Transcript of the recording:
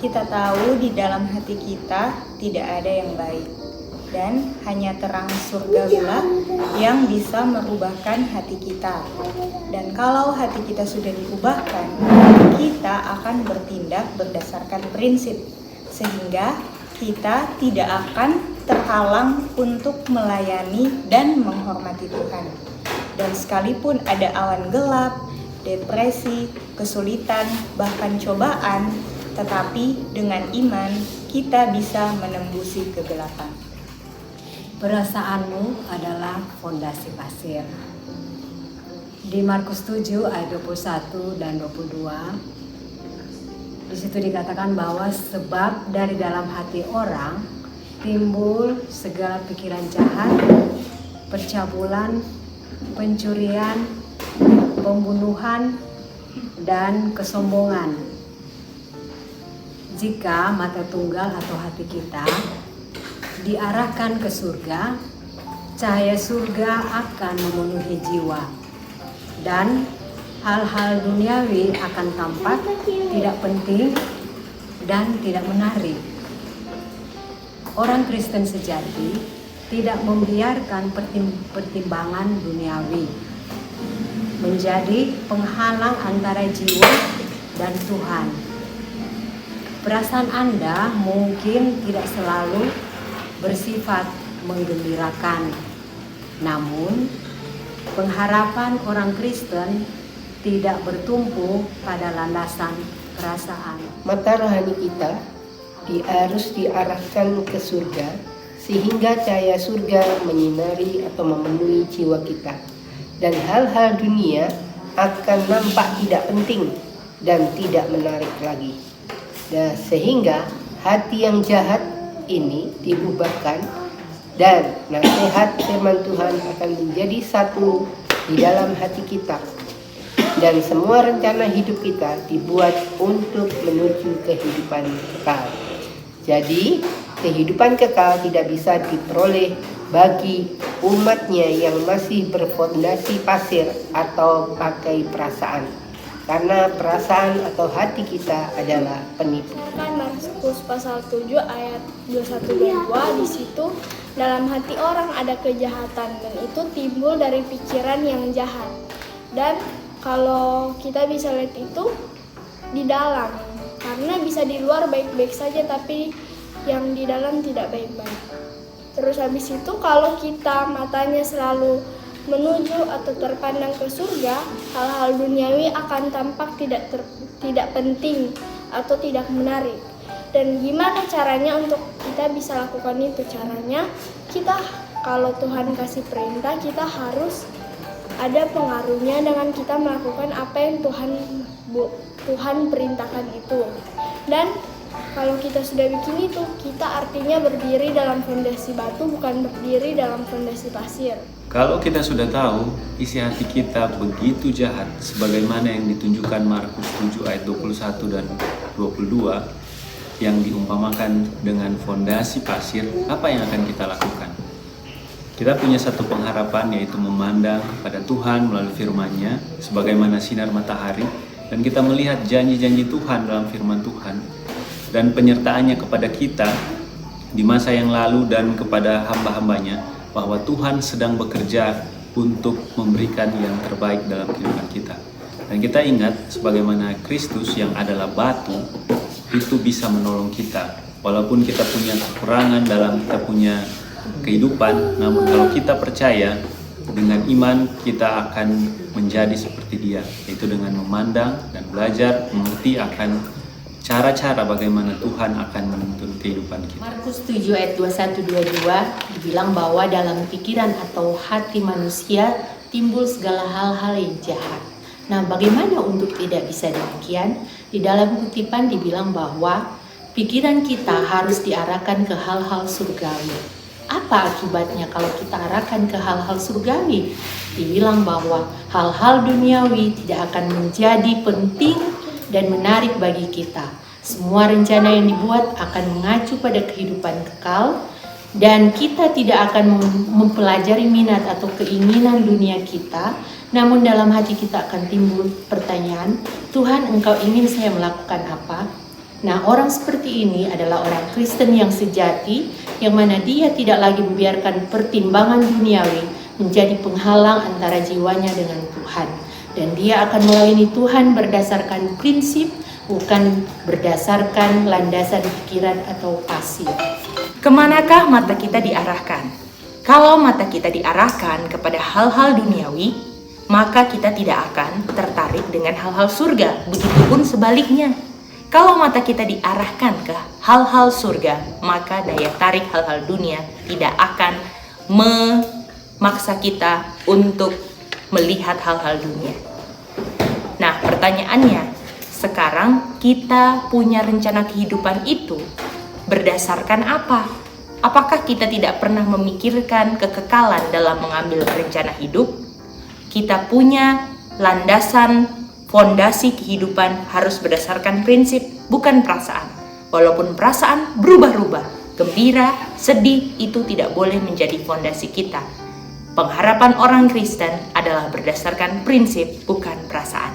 Kita tahu di dalam hati kita tidak ada yang baik, dan hanya terang surgawilah yang bisa merubahkan hati kita. Dan kalau hati kita sudah diubahkan, kita akan bertindak berdasarkan prinsip, sehingga kita tidak akan terhalang untuk melayani dan menghormati Tuhan. Dan sekalipun ada awan gelap, depresi, kesulitan, bahkan cobaan, tetapi dengan iman kita bisa menembusi kegelapan. Perasaanmu adalah fondasi pasir. Di Markus 7 ayat 21 dan 22, di situ dikatakan bahwa sebab dari dalam hati orang timbul segala pikiran jahat, percabulan, pencurian, pembunuhan, dan kesombongan. Jika mata tunggal atau hati kita diarahkan ke surga, cahaya surga akan memenuhi jiwa, dan hal-hal duniawi akan tampak tidak penting dan tidak menarik. Orang Kristen sejati tidak membiarkan pertimbangan duniawi menjadi penghalang antara jiwa dan Tuhan. Perasaan Anda mungkin tidak selalu bersifat menggembirakan, namun pengharapan orang Kristen tidak bertumpu pada landasan perasaan. Mata rohani kita harus diarahkan ke surga, sehingga cahaya surga menyinari atau memenuhi jiwa kita, dan hal-hal dunia akan nampak tidak penting dan tidak menarik lagi. Dan sehingga hati yang jahat ini diubahkan, dan nasihat firman Tuhan akan menjadi satu di dalam hati kita, dan semua rencana hidup kita dibuat untuk menuju kehidupan kekal. Jadi kehidupan kekal tidak bisa diperoleh bagi umatnya yang masih berfondasi pasir atau pakai perasaan, karena perasaan atau hati kita adalah penipu. Kan Markus pasal 7 ayat 21-22, di situ dalam hati orang ada kejahatan, dan itu timbul dari pikiran yang jahat. Dan kalau kita bisa lihat itu di dalam, karena bisa di luar baik-baik saja tapi yang di dalam tidak baik-baik. Terus habis itu kalau kita matanya selalu menuju atau terpandang ke surga, hal-hal duniawi akan tampak tidak penting atau tidak menarik. Dan gimana caranya untuk kita bisa lakukan itu? Caranya kita, kalau Tuhan kasih perintah, kita harus ada pengaruhnya dengan kita melakukan apa yang Tuhan perintahkan itu. Dan kalau kita sudah bikin itu, kita artinya berdiri dalam fondasi batu, bukan berdiri dalam fondasi pasir. Kalau kita sudah tahu isi hati kita begitu jahat, sebagaimana yang ditunjukkan Markus 7 ayat 21 dan 22, yang diumpamakan dengan fondasi pasir, apa yang akan kita lakukan? Kita punya satu pengharapan, yaitu memandang pada Tuhan melalui firman-Nya sebagaimana sinar matahari, dan kita melihat janji-janji Tuhan dalam firman Tuhan dan penyertaan-Nya kepada kita di masa yang lalu dan kepada hamba-hambanya, bahwa Tuhan sedang bekerja untuk memberikan yang terbaik dalam kehidupan kita. Dan kita ingat sebagaimana Kristus yang adalah batu itu bisa menolong kita. Walaupun kita punya kekurangan dalam kita punya kehidupan, namun kalau kita percaya dengan iman, kita akan menjadi seperti Dia, yaitu dengan memandang dan belajar mengerti akan cara-cara bagaimana Tuhan akan menuntun kehidupan kita. Markus 7 ayat 21-22 dibilang bahwa dalam pikiran atau hati manusia timbul segala hal-hal yang jahat. Nah, bagaimana untuk tidak bisa demikian? Di dalam kutipan dibilang bahwa pikiran kita harus diarahkan ke hal-hal surgawi. Apa akibatnya kalau kita arahkan ke hal-hal surgawi? Dibilang bahwa hal-hal duniawi tidak akan menjadi penting dan menarik bagi kita. Semua rencana yang dibuat akan mengacu pada kehidupan kekal, dan kita tidak akan mempelajari minat atau keinginan dunia kita. Namun dalam hati kita akan timbul pertanyaan, Tuhan, Engkau ingin saya melakukan apa? Nah, orang seperti ini adalah orang Kristen yang sejati, yang mana dia tidak lagi membiarkan pertimbangan duniawi menjadi penghalang antara jiwanya dengan Tuhan. Dan dia akan melayani Tuhan berdasarkan prinsip, bukan berdasarkan landasan pikiran atau pasif. Kemanakah mata kita diarahkan? Kalau mata kita diarahkan kepada hal-hal duniawi, maka kita tidak akan tertarik dengan hal-hal surga. Begitupun sebaliknya. Kalau mata kita diarahkan ke hal-hal surga, maka daya tarik hal-hal dunia tidak akan memaksa kita untuk melihat hal-hal dunia. Nah, pertanyaannya, sekarang kita punya rencana kehidupan itu berdasarkan apa? Apakah kita tidak pernah memikirkan kekekalan dalam mengambil rencana hidup? Kita punya landasan fondasi kehidupan harus berdasarkan prinsip, bukan perasaan. Walaupun perasaan berubah-ubah, gembira, sedih, itu tidak boleh menjadi fondasi kita. Pengharapan orang Kristen adalah berdasarkan prinsip, bukan perasaan.